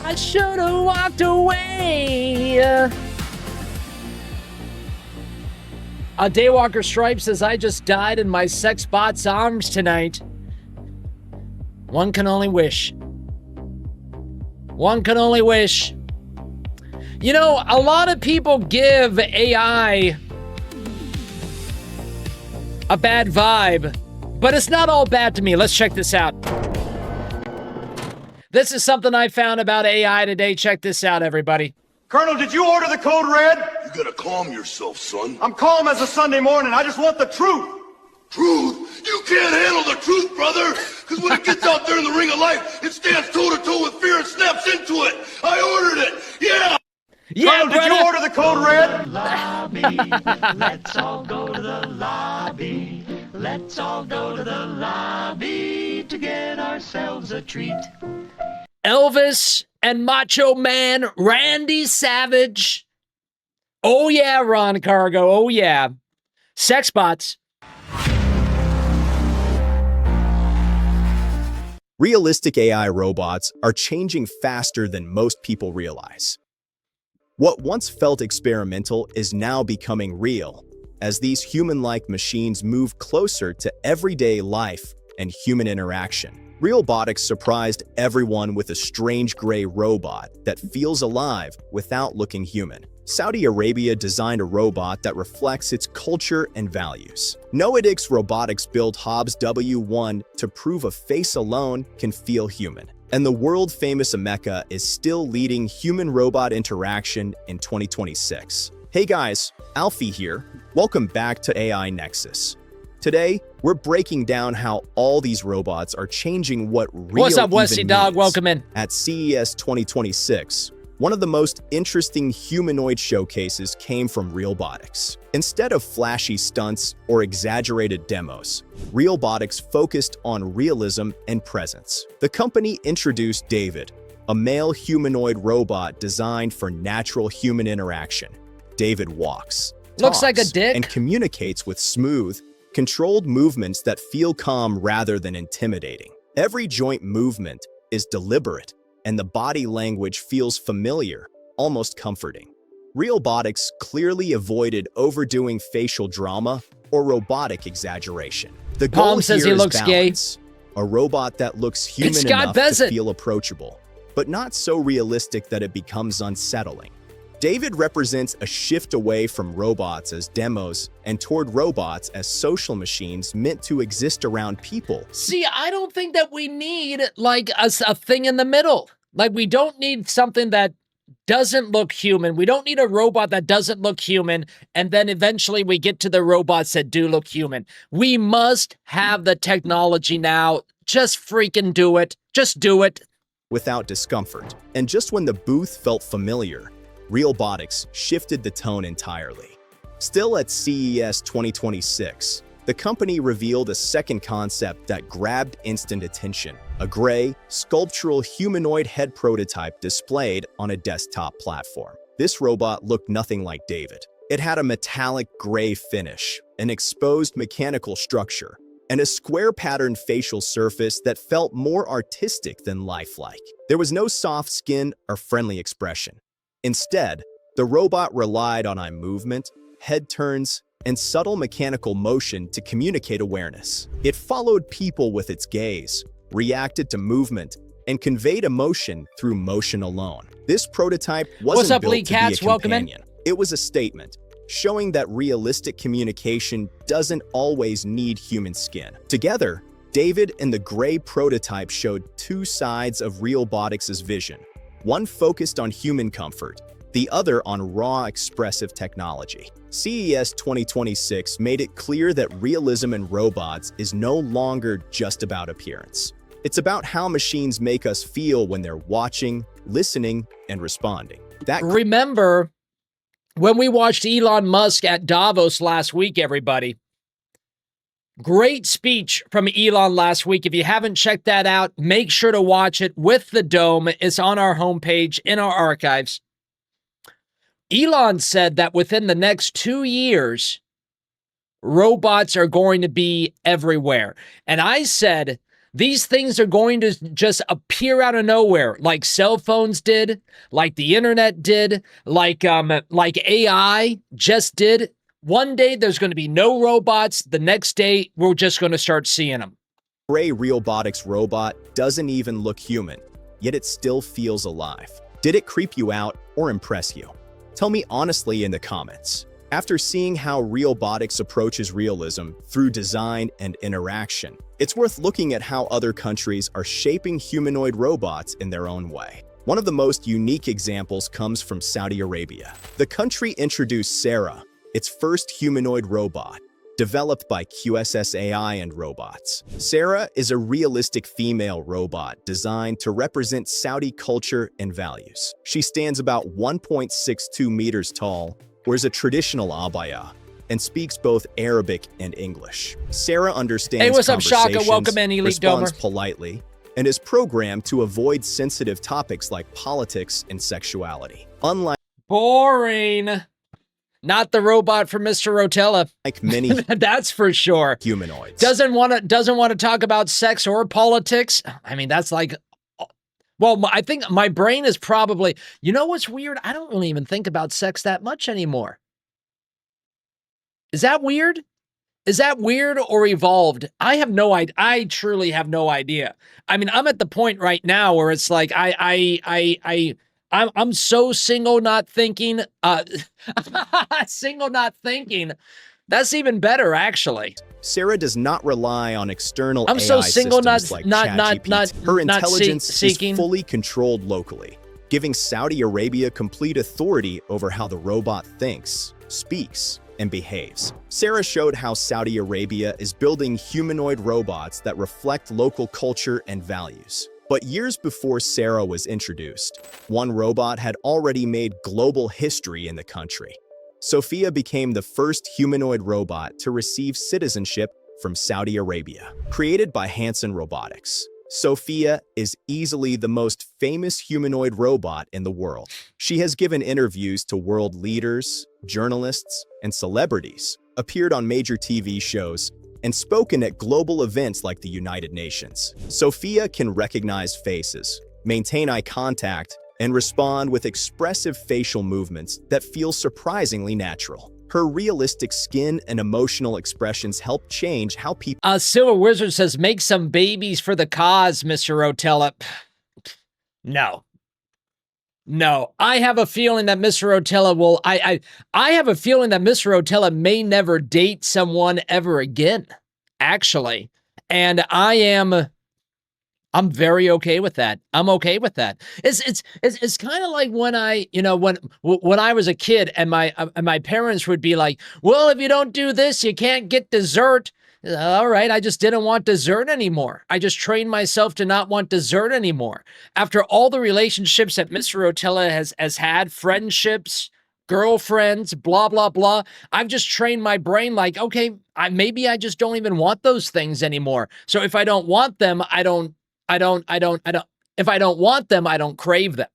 I should have walked away. Daywalker Stripe says, I just died in my sex bot's arms tonight. One can only wish. One can only wish. You know, a lot of people give AI a bad vibe, but it's not all bad to me. Let's check this out. This is something I found about AI today. Check this out, everybody. Colonel, did you order the code red? You gotta calm yourself, son. I'm calm as a Sunday morning. I just want the truth. Truth? You can't handle the truth, brother. Because when it gets out there in the ring of life, it stands toe-to-toe with fear and snaps into it. I ordered it. Yeah. Yeah, Colonel, did you order the code red? Lobby, let's all go to the lobby. Let's all go to the lobby to get ourselves a treat. Elvis and Macho Man Randy Savage. Oh yeah, Ron Cargo. Oh yeah. Sex bots. Realistic AI robots are changing faster than most people realize. What once felt experimental is now becoming real, as these human-like machines move closer to everyday life and human interaction. Realbotics surprised everyone with a strange gray robot that feels alive without looking human. Saudi Arabia designed a robot that reflects its culture and values. Noedix Robotics built Hobbs W1 to prove a face alone can feel human. And the world-famous Ameca is still leading human-robot interaction in 2026. Hey guys, Alfie here. Welcome back to AI Nexus. Today, we're breaking down how all these robots are changing what real What's up, Westy Dog? Welcome in. At CES 2026, one of the most interesting humanoid showcases came from Realbotics. Instead of flashy stunts or exaggerated demos, Realbotics focused on realism and presence. The company introduced David, a male humanoid robot designed for natural human interaction. David walks, looks like a talks, dick, and communicates with smooth, controlled movements that feel calm rather than intimidating. Every joint movement is deliberate, and the body language feels familiar, almost comforting. Realbotics clearly avoided overdoing facial drama or robotic exaggeration. The goal Palm says here he is looks balance. A robot that looks human enough to feel approachable, but not so realistic that it becomes unsettling. David represents a shift away from robots as demos and toward robots as social machines meant to exist around people. See, I don't think that we need like a thing in the middle. Like, we don't need something that doesn't look human. We don't need a robot that doesn't look human, and then eventually we get to the robots that do look human. We must have the technology now. Just freaking do it. Just do it. Without discomfort. And just when the booth felt familiar, Realbotics shifted the tone entirely. Still at CES 2026, the company revealed a second concept that grabbed instant attention: a gray, sculptural humanoid head prototype displayed on a desktop platform. This robot looked nothing like David. It had a metallic gray finish, an exposed mechanical structure, and a square-patterned facial surface that felt more artistic than lifelike. There was no soft skin or friendly expression. Instead, the robot relied on eye movement, head turns, and subtle mechanical motion to communicate awareness. It followed people with its gaze, reacted to movement, and conveyed emotion through motion alone. This prototype wasn't built to be a companion. It was a statement, showing that realistic communication doesn't always need human skin. Together, David and the gray prototype showed two sides of Realbotics' vision. One focused on human comfort, the other on raw, expressive technology. CES 2026 made it clear that realism in robots is no longer just about appearance. It's about how machines make us feel when they're watching, listening, and responding. Remember when we watched Elon Musk at Davos last week, everybody? Great speech from Elon last week. If you haven't checked that out, make sure to watch it with the dome. It's on our homepage in our archives. Elon said that within the next 2 years, robots are going to be everywhere. And I said These things are going to just appear out of nowhere, like cell phones did, like the internet did, like AI just did. One day there's going to be no robots. The next day we're just going to start seeing them. Gray Realbotics robot doesn't even look human, yet it still feels alive. Did it creep you out or impress you? Tell me honestly in the comments. After seeing how Realbotics approaches realism through design and interaction, it's worth looking at how other countries are shaping humanoid robots in their own way. One of the most unique examples comes from Saudi Arabia. The country introduced Sarah, its first humanoid robot, developed by QSS AI and Robots. Sarah is a realistic female robot designed to represent Saudi culture and values. She stands about 1.62 meters tall, wears a traditional abaya, and speaks both Arabic and English. Sarah understands Hey, what's up, Shaka? conversations, Welcome in, Elite responds Domer. politely, and is programmed to avoid sensitive topics like politics and sexuality. Unlike Boring. Not the robot from Mr. Rotella. many That's for sure. humanoids. Doesn't want to talk about sex or politics. I mean, that's like, well, I think my brain is probably, you know what's weird? I don't really even think about sex that much anymore. Is that weird? Is that weird or evolved? I have no idea. I truly have no idea. I mean, I'm at the point right now where it's like I'm so single, not thinking. Single, not thinking. That's even better, actually. Sarah does not rely on external I'm AI so single, systems not- like not- ChatGPT. not- Her not intelligence seeking. is fully controlled locally, giving Saudi Arabia complete authority over how the robot thinks, speaks, and behaves. Sarah showed how Saudi Arabia is building humanoid robots that reflect local culture and values. But years before Sarah was introduced, one robot had already made global history in the country. Sophia became the first humanoid robot to receive citizenship from Saudi Arabia. Created by Hanson Robotics, Sophia is easily the most famous humanoid robot in the world. She has given interviews to world leaders, journalists, and celebrities, appeared on major TV shows, and spoken at global events like the United Nations. Sophia can recognize faces, maintain eye contact, and respond with expressive facial movements that feel surprisingly natural. Her realistic skin and emotional expressions help change how people Silver Wizard says, make some babies for the cause, Mr. Rotella. No. No, I have a feeling that Mr. Rotella will, I have a feeling that Mr. Rotella may never date someone ever again, actually. And I'm very okay with that. I'm okay with that. It's kind of like when when I was a kid and my parents would be like, well, if you don't do this, you can't get dessert. All right, I just didn't want dessert anymore. I just trained myself to not want dessert anymore. After all the relationships that Mr. Rotella has had, friendships, girlfriends, blah, blah, blah, I've just trained my brain like, okay, maybe I just don't even want those things anymore. So if I don't want them, if I don't want them, I don't crave them.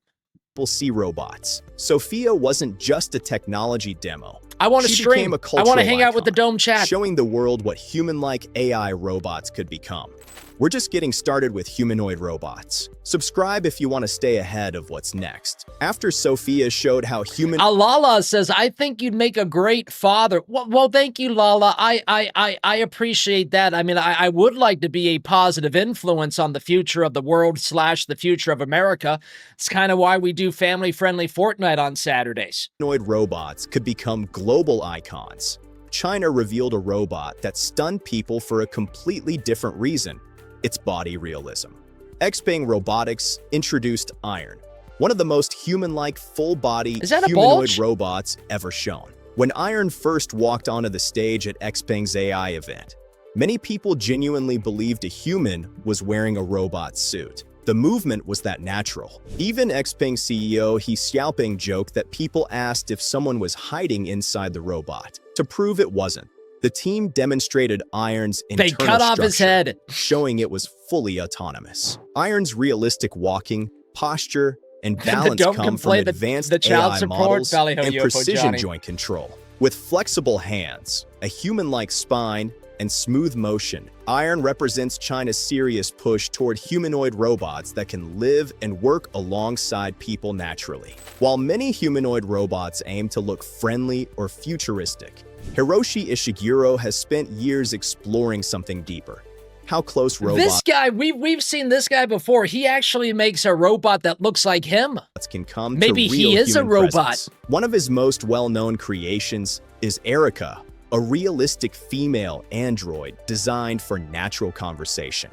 people see robots. Sophia wasn't just a technology demo. I want to She stream. became a I cultural want to hang out with the icon, Dome chat. showing the world what human-like AI robots could become. We're just getting started with humanoid robots. Subscribe if you want to stay ahead of what's next. After Sophia showed how Lala says, I think you'd make a great father. Well, thank you, Lala. I appreciate that. I mean, I would like to be a positive influence on the future of the world / the future of America. It's kind of why we do family-friendly Fortnite on Saturdays. humanoid robots could become global icons. China revealed a robot that stunned people for a completely different reason: its body realism. Xpeng Robotics introduced Iron, one of the most human-like full-body Is that a humanoid bulge? robots ever shown. When Iron first walked onto the stage at Xpeng's AI event, many people genuinely believed a human was wearing a robot suit. The movement was that natural. Even Xpeng CEO He Xiaoping joked that people asked if someone was hiding inside the robot. To prove it wasn't, the team demonstrated Iron's They internal cut off his structure, head. showing it was fully autonomous. Iron's realistic walking, posture, and balance Don't come from complain advanced the child AI support, models Ballyho and UFO precision Johnny. joint control. With flexible hands, a human-like spine, and smooth motion. Iron represents China's serious push toward humanoid robots that can live and work alongside people naturally. While many humanoid robots aim to look friendly or futuristic, Hiroshi Ishiguro has spent years exploring something deeper. How close robots This guy, we've seen this guy before. He actually makes a robot that looks like him. can come Maybe to real he is a human robot. presence. One of his most well-known creations is Erica, a realistic female android designed for natural conversation.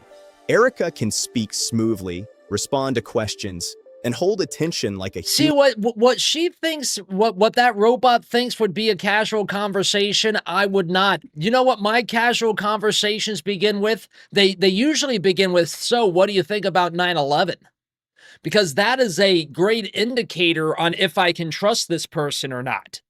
Erica can speak smoothly, respond to questions, and hold attention like a See what she thinks, what that robot thinks would be a casual conversation. I would not. You know what my casual conversations begin with? They usually begin with, "So, what do you think about 9/11?" Because that is a great indicator on if I can trust this person or not.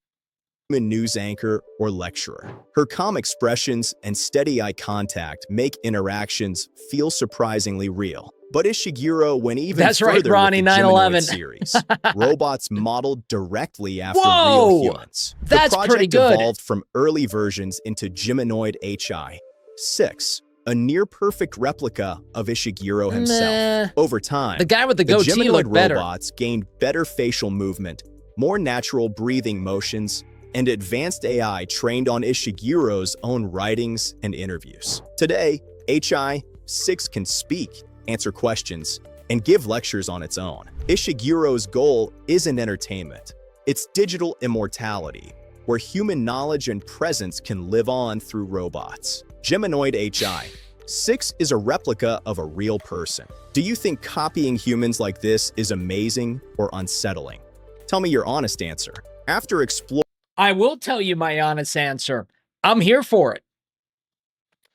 human news anchor or lecturer. Her calm expressions and steady eye contact make interactions feel surprisingly real. But Ishiguro went even That's right, further Ronny, with the 9/11. Geminoid series, robots modeled directly after Whoa! real humans. That's the project pretty good. evolved from early versions into Geminoid HI-6, a near-perfect replica of Ishiguro himself. Meh. Over time, The guy with the the goatee Geminoid looked better. robots gained better facial movement, more natural breathing motions, and advanced AI trained on Ishiguro's own writings and interviews. Today, HI-6 can speak, answer questions, and give lectures on its own. Ishiguro's goal isn't entertainment. It's digital immortality, where human knowledge and presence can live on through robots. Geminoid HI-6 is a replica of a real person. Do you think copying humans like this is amazing or unsettling? Tell me your honest answer. After exploring I will tell you my honest answer. I'm here for it.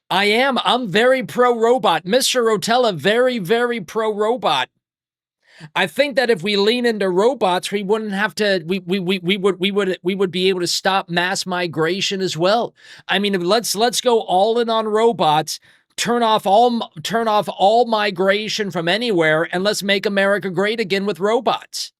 I am. I'm very pro-robot. Mr. Rotella, very, very pro-robot. I think that if we lean into robots, we wouldn't have to. We would be able to stop mass migration as well. I mean, let's go all in on robots. Turn off all migration from anywhere, and let's make America great again with robots.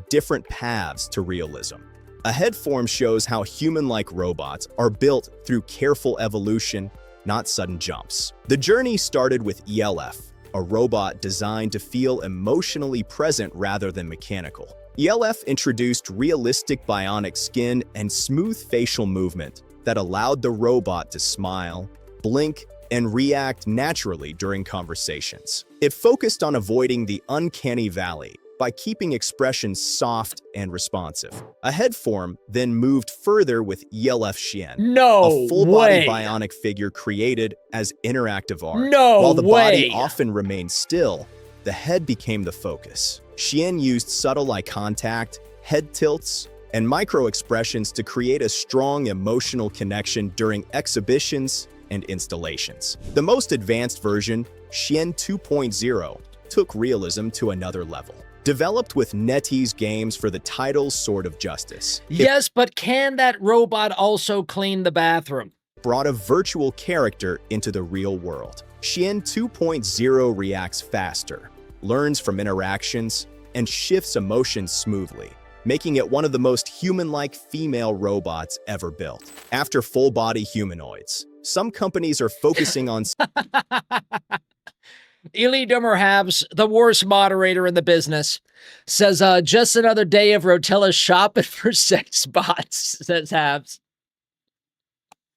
different paths to realism. A head form shows how human-like robots are built through careful evolution, not sudden jumps. The journey started with ELF, a robot designed to feel emotionally present rather than mechanical. ELF introduced realistic bionic skin and smooth facial movement that allowed the robot to smile, blink, and react naturally during conversations. It focused on avoiding the uncanny valley by keeping expressions soft and responsive. A head form then moved further with ELF Xian, No a full-body way. bionic figure created as interactive art. No While the body way. often remained still, the head became the focus. Xian used subtle eye contact, head tilts, and micro-expressions to create a strong emotional connection during exhibitions and installations. The most advanced version, Xian 2.0, took realism to another level. Developed with NetEase Games for the title Sword of Justice, it Yes, but can that robot also clean the bathroom? brought a virtual character into the real world. Xian 2.0 reacts faster, learns from interactions, and shifts emotions smoothly, making it one of the most human-like female robots ever built. After full-body humanoids, some companies are focusing on Eli Dummerhabs, the worst moderator in the business, says, just another day of Rotella shopping for sex bots, says Habs.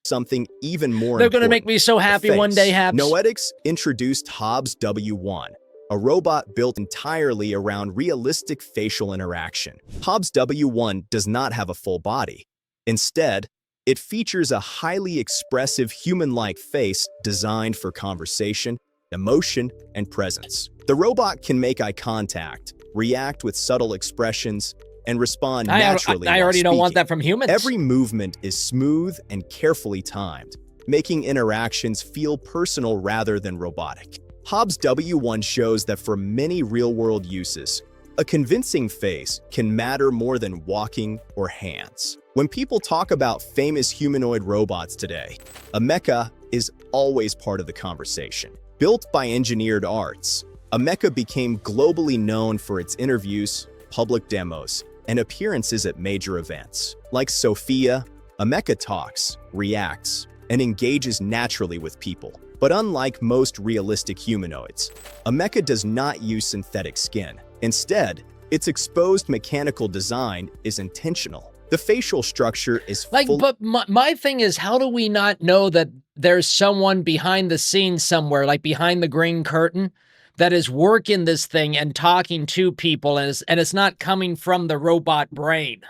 something even more They're going to important. make me so happy The one day, face. Habs. Noetics introduced Hobbs W1, a robot built entirely around realistic facial interaction. Hobbs W1 does not have a full body. Instead, it features a highly expressive human-like face designed for conversation, emotion, and presence. The robot can make eye contact, react with subtle expressions, and respond naturally I while already don't want speaking. that from humans. Every movement is smooth and carefully timed, making interactions feel personal rather than robotic. Hobbs W1 shows that for many real-world uses, a convincing face can matter more than walking or hands. When people talk about famous humanoid robots today, a mecha is always part of the conversation. Built by Engineered Arts, a mecha became globally known for its interviews, public demos, and appearances at major events. Like Sophia, a mecha talks, reacts, and engages naturally with people. But unlike most realistic humanoids, a mecha does not use synthetic skin. Instead, its exposed mechanical design is intentional. The facial structure is but my thing is, how do we not know that there's someone behind the scenes somewhere, like behind the green curtain, that is working this thing and talking to people, and it's not coming from the robot brain?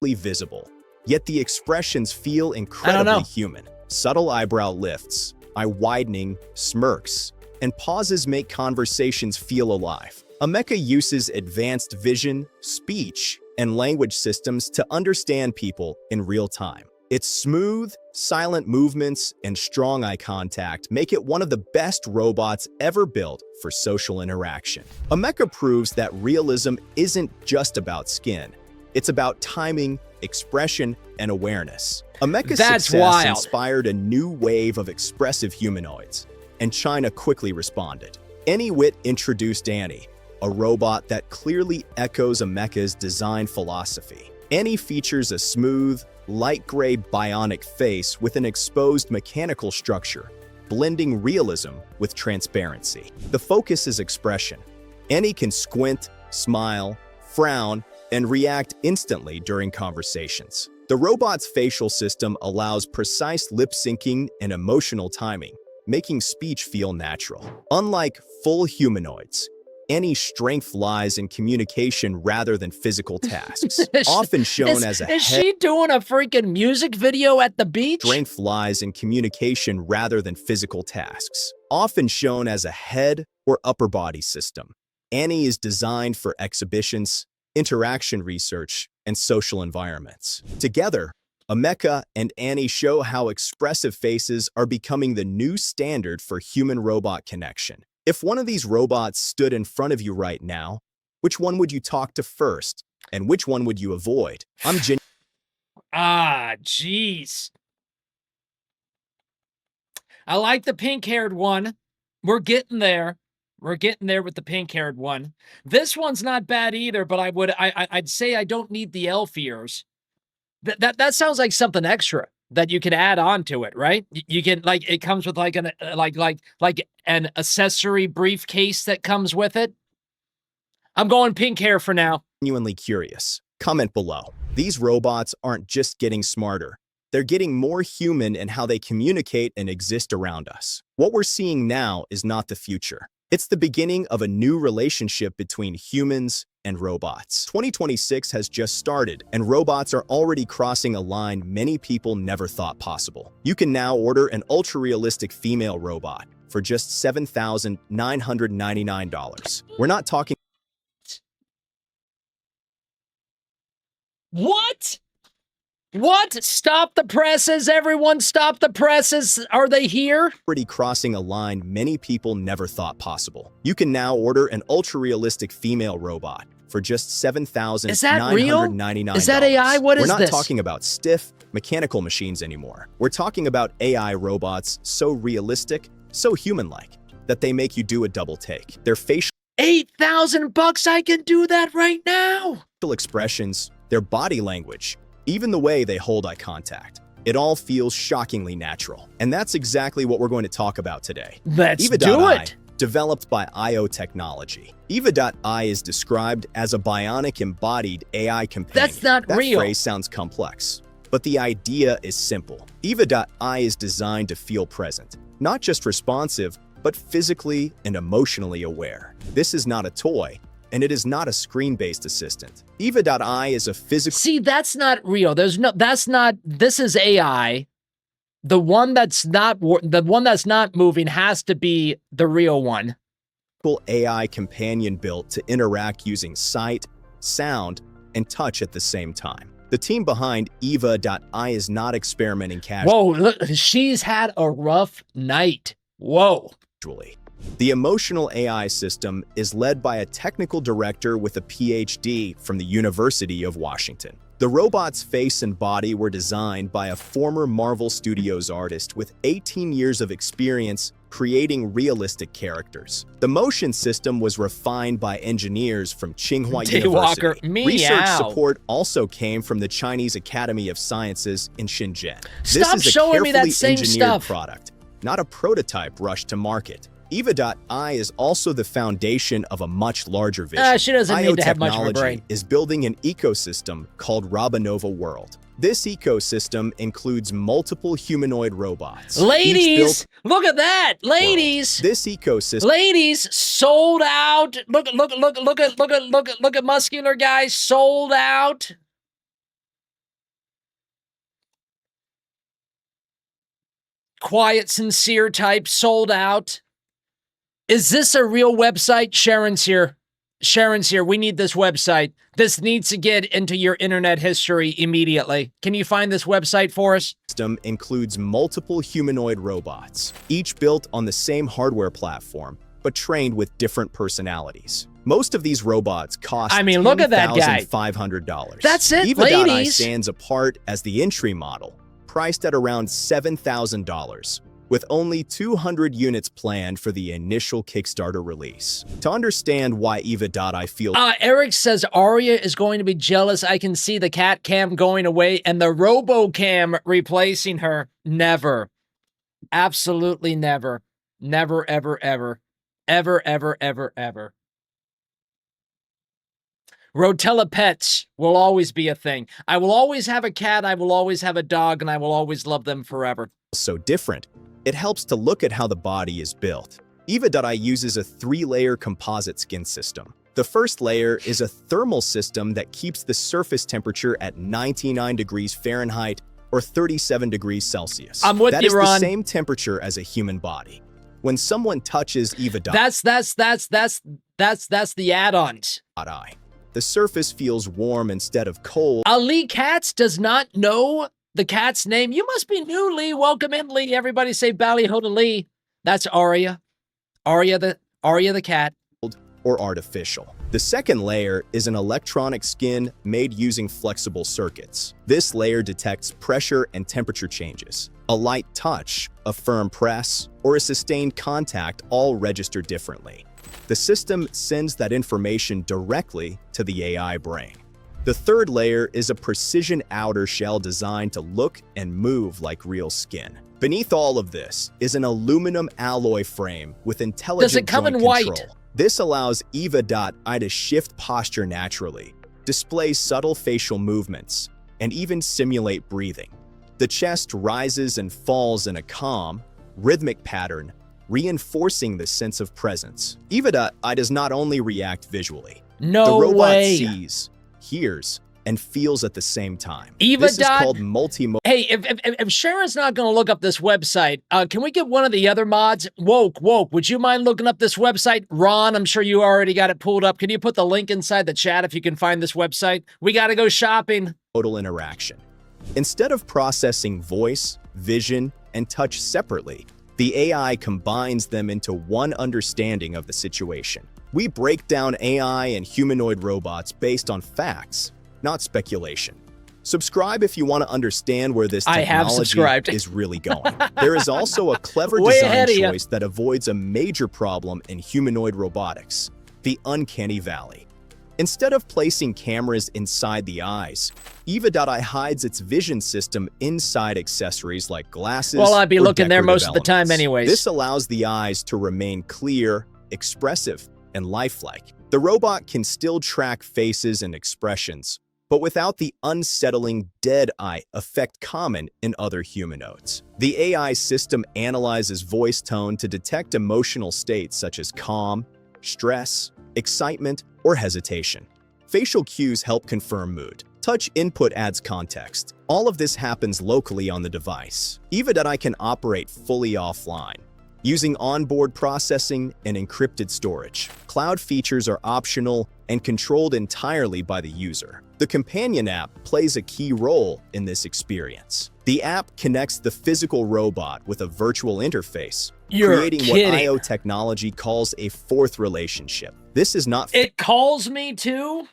Visible, yet the expressions feel incredibly human. Subtle eyebrow lifts, eye widening, smirks, and pauses make conversations feel alive. A mecha uses advanced vision, speech, and language systems to understand people in real time. Its smooth, silent movements and strong eye contact make it one of the best robots ever built for social interaction. A mecha proves that realism isn't just about skin. It's about timing, expression, and awareness. A mecha's success inspired a new wave of expressive humanoids, and China quickly responded. Anywit introduced Annie, a robot that clearly echoes a mecha's design philosophy. Annie features a smooth, light gray bionic face with an exposed mechanical structure, blending realism with transparency. The focus is expression. Annie can squint, smile, frown, and react instantly during conversations. The robot's facial system allows precise lip syncing and emotional timing, making speech feel natural. Unlike full humanoids, Annie's strength lies in communication rather than physical tasks. Often shown as a head. Is she doing a freaking music video at the beach? Strength lies in communication rather than physical tasks. Often shown as a head or upper body system, Annie is designed for exhibitions, interaction research, and social environments. Together, a mecha and Annie show how expressive faces are becoming the new standard for human-robot connection. If one of these robots stood in front of you right now, which one would you talk to first, and which one would you avoid? Jeez. I like the pink-haired one. We're getting there. We're getting there with the pink-haired one. This one's not bad either, but I'd say I don't need the elf ears. That sounds like something extra that you can add on to it, right? You can, like, it comes with like an an accessory briefcase that comes with it. I'm going pink hair for now. Genuinely curious. Comment below. These robots aren't just getting smarter. They're getting more human in how they communicate and exist around us. What we're seeing now is not the future. It's the beginning of a new relationship between humans and robots. 2026 has just started, and robots are already crossing a line many people never thought possible. You can now order an ultra-realistic female robot for just $7,999. We're not talking... What? What? Stop the presses, everyone, stop the presses. Are they here? Already crossing a line many people never thought possible. You can now order an ultra-realistic female robot for just $7,999. Is that real? Is that AI? What is this? We're not talking about stiff, mechanical machines anymore. We're talking about AI robots so realistic, so human-like, that they make you do a double take. Their facial... $8,000, I can do that right now! expressions, their body language, even the way they hold eye contact. It all feels shockingly natural. And that's exactly what we're going to talk about today. Let's do it! Developed by IO Technology. Eva.ai is described as a bionic embodied AI companion. That's not real. That phrase sounds complex, but the idea is simple. Eva.ai is designed to feel present, not just responsive, but physically and emotionally aware. This is not a toy, and it is not a screen-based assistant. Eva.ai is a physical... See, that's not real. This is AI. The one that's not moving has to be the real one. AI companion built to interact using sight, sound, and touch at the same time. The team behind Eva.ai is not experimenting casually. Whoa, look, she's had a rough night. Whoa. The emotional AI system is led by a technical director with a PhD from the University of Washington. The robot's face and body were designed by a former Marvel Studios artist with 18 years of experience creating realistic characters. The motion system was refined by engineers from Tsinghua Daywalker, University. Research meow. support also came from the Chinese Academy of Sciences in Shenzhen. Stop This is a showing me that carefully same engineered stuff. product, not a prototype rushed to market. Eva.ai is also the foundation of a much larger vision. She doesn't need to have much of a Biotechnology brain. is building an ecosystem called Robinova World. This ecosystem includes multiple humanoid robots. each Ladies, built look at that. Ladies. This ecosystem Ladies, sold out. Look at muscular guys, sold out. Quiet, sincere type, sold out. Is this a real website? Sharon's here. Sharon's here. We need this website. This needs to get into your internet history immediately. Can you find this website for us? includes multiple humanoid robots, each built on the same hardware platform, but trained with different personalities. Most of these robots cost look at that guy. $10,500. That's it, Eva.ai ladies. stands apart as the entry model, priced at around $7,000, with only 200 units planned for the initial Kickstarter release. To understand why Eva.ai feels Eric says Arya is going to be jealous. I can see the cat cam going away and the robo cam replacing her. Never. Absolutely never. Never, ever, ever. Ever, ever, ever, ever. Rotella pets will always be a thing. I will always have a cat, I will always have a dog, and I will always love them forever. so different, it helps to look at how the body is built. Eva.ai uses a 3-layer composite skin system. The first layer is a thermal system that keeps the surface temperature at 99 degrees Fahrenheit or 37 degrees Celsius. I'm with That you, is the Ron. same temperature as a human body. When someone touches Eva.ai, That's the add-ons. the surface feels warm instead of cold. Ali Katz does not know the cat's name. You must be new, Lee. Welcome in, Lee. Everybody say Ballyho to Lee. That's Arya. Arya the cat. Or artificial. The second layer is an electronic skin made using flexible circuits. This layer detects pressure and temperature changes. A light touch, a firm press, or a sustained contact all register differently. The system sends that information directly to the AI brain. The third layer is a precision outer shell designed to look and move like real skin. Beneath all of this is an aluminum alloy frame with intelligent Does it come joint in white? control. This allows Eva.ai to shift posture naturally, display subtle facial movements, and even simulate breathing. The chest rises and falls in a calm, rhythmic pattern, reinforcing the sense of presence. Eva.ai does not only react visually. No the robot way. sees, hears, and feels at the same time. Eva This is dot- called multimodal. Hey, if Sharon's not going to look up this website, can we get one of the other mods? Woke, would you mind looking up this website? Ron, I'm sure you already got it pulled up. Can you put the link inside the chat if you can find this website? We got to go shopping. Interaction. Instead of processing voice, vision, and touch separately, the AI combines them into one understanding of the situation. We break down AI and humanoid robots based on facts, not speculation. Subscribe if you want to understand where this I have technology subscribed. is really going. There is also a clever Way design ahead of ya. choice that avoids a major problem in humanoid robotics, the uncanny valley. Instead of placing cameras inside the eyes, Eva.ai hides its vision system inside accessories like glasses. Well, I'd be or looking there most decorative of the time elements. anyways. This allows the eyes to remain clear, expressive, and lifelike. The robot can still track faces and expressions, but without the unsettling dead eye effect common in other humanoids. The AI system analyzes voice tone to detect emotional states such as calm, stress, excitement, or hesitation. Facial cues help confirm mood. Touch input adds context. All of this happens locally on the device. Eva.ai can operate fully offline, using onboard processing and encrypted storage. Cloud features are optional and controlled entirely by the user. The companion app plays a key role in this experience. The app connects the physical robot with a virtual interface, You're creating kidding. what IO technology calls a fourth relationship. This is not It calls me to.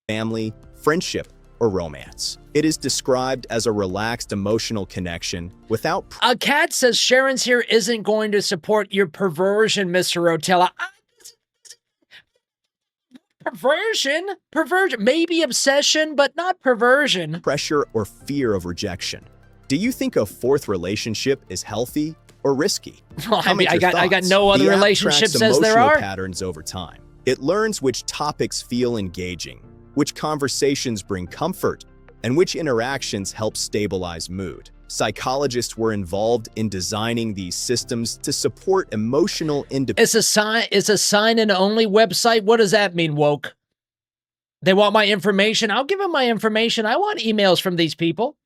family, friendship, or romance. It is described as a relaxed emotional connection without A cat says Sharon's here isn't going to support your perversion, Mr. Rotella. Perversion? Perversion. Maybe obsession, but not perversion. pressure or fear of rejection. Do you think a fourth relationship is healthy or risky? Well, I mean, Comment your I got thoughts. no other The app relationships tracks as there emotional are. patterns over time. It learns which topics feel engaging, which conversations bring comfort, and which interactions help stabilize mood. Psychologists were involved in designing these systems to support emotional independence. It's a sign-in only website. What does that mean, woke? They want my information. I'll give them my information. I want emails from these people.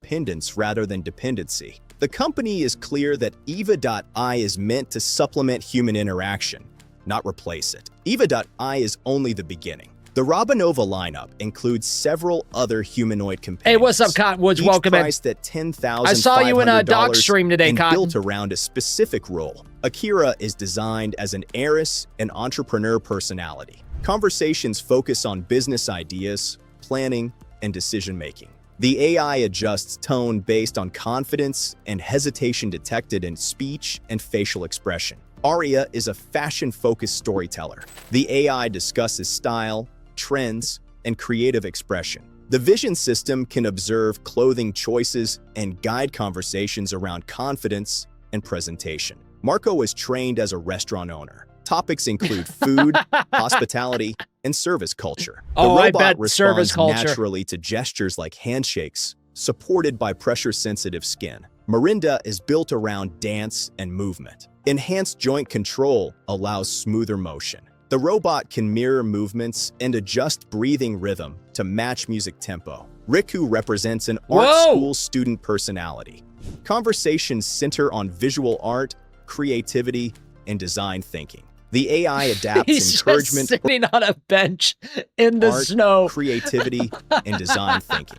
Rather than dependency. The company is clear that Eva.ai is meant to supplement human interaction, not replace it. Eva.ai is only the beginning. The Robinova lineup includes several other humanoid companions. Hey, what's up, Cottonwoods? Each Welcome in. priced at $10,500 I saw you in a doc stream today, and Cotton. built around a specific role. Akira is designed as an heiress and entrepreneur personality. Conversations focus on business ideas, planning, and decision-making. The AI adjusts tone based on confidence and hesitation detected in speech and facial expression. Aria is a fashion-focused storyteller. The AI discusses style, trends, and creative expression. The vision system can observe clothing choices and guide conversations around confidence and presentation. Marco is trained as a restaurant owner. Topics include food, hospitality, and service culture. The Oh, I robot bet service responds culture. naturally to gestures like handshakes, supported by pressure-sensitive skin. Marinda is built around dance and movement. Enhanced joint control allows smoother motion. The robot can mirror movements and adjust breathing rhythm to match music tempo. Riku represents an art Whoa! school student personality. Conversations center on visual art, creativity, and design thinking. The AI adapts He's encouragement, just sitting on a bench in the art, snow. creativity, and design thinking.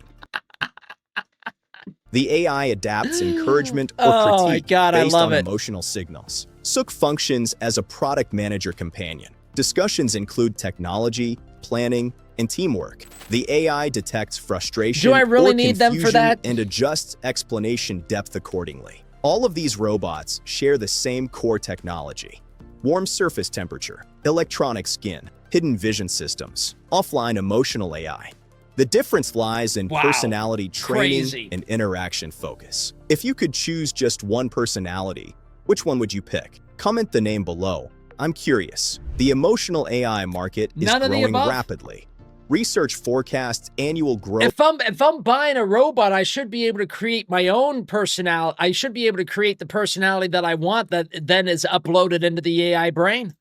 The AI adapts encouragement or Oh my critique God, I based love on it. emotional signals. Sook functions as a product manager companion. Discussions include technology, planning, and teamwork. The AI detects frustration Do I really or need them for confusion that? and adjusts explanation depth accordingly. All of these robots share the same core technology: warm surface temperature, electronic skin, hidden vision systems, offline emotional AI. The difference lies in Wow. personality training Crazy. and interaction focus. If you could choose just one personality, which one would you pick? Comment the name below. I'm curious. The emotional AI market is None of the growing above. rapidly. Research forecasts annual growth If I'm buying a robot, I should be able to create my own personality. I should be able to create the personality that I want that then is uploaded into the AI brain.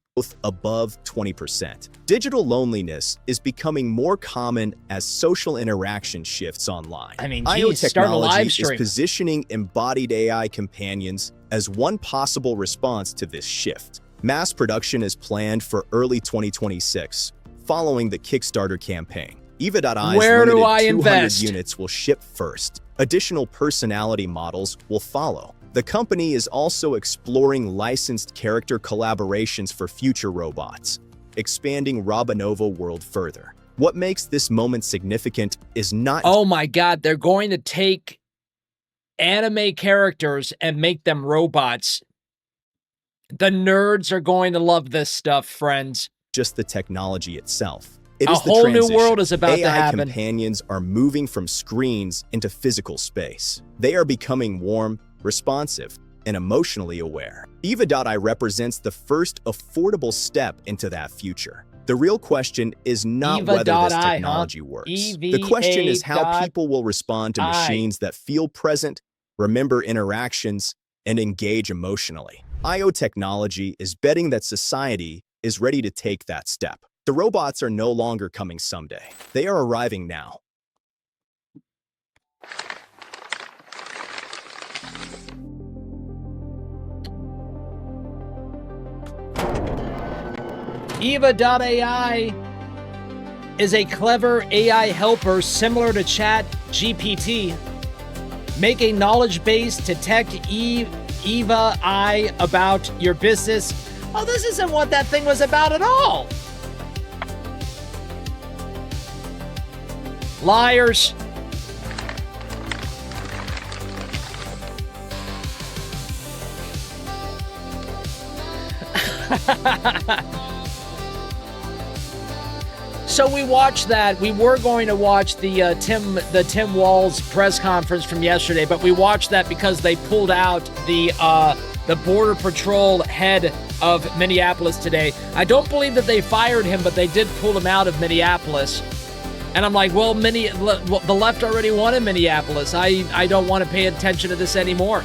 above 20%. Digital loneliness is becoming more common as social interaction shifts online. I mean, IO geez, start a live technology is stream. positioning embodied AI companions as one possible response to this shift. Mass production is planned for early 2026, following the Kickstarter campaign. Eva.ai's Where do limited I 200 invest? units will ship first. Additional personality models will follow. The company is also exploring licensed character collaborations for future robots, expanding Robinova world further. What makes this moment significant is not Oh my God, they're going to take anime characters and make them robots. The nerds are going to love this stuff, friends. just the technology itself. It A is the whole new transition. world is about to AI happen. companions are moving from screens into physical space. They are becoming warm, responsive, and emotionally aware. Eva.ai represents the first affordable step into that future. The real question is not whether this Eva.ai, huh? technology works. EVA The question is how dot people will respond to I. machines that feel present, remember interactions, and engage emotionally. IO technology is betting that society is ready to take that step. The robots are no longer coming someday. They are arriving now. Eva.ai is a clever AI helper similar to Chat GPT. Make a knowledge base to tech Eva I about your business. Oh, this isn't what that thing was about at all. Liars. So we watched that. We were going to watch the Tim Walz press conference from yesterday, but we watched that because they pulled out the Border Patrol head of Minneapolis today. I don't believe that they fired him, but they did pull him out of Minneapolis. And I'm like, well, the left already won in Minneapolis. I don't want to pay attention to this anymore.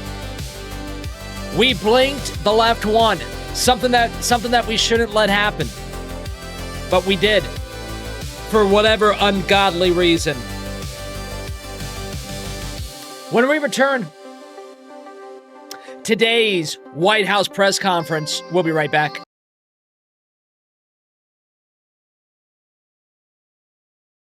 We blinked, the left won. Something that we shouldn't let happen. But we did. For whatever ungodly reason. When we return, today's White House press conference, we'll be right back.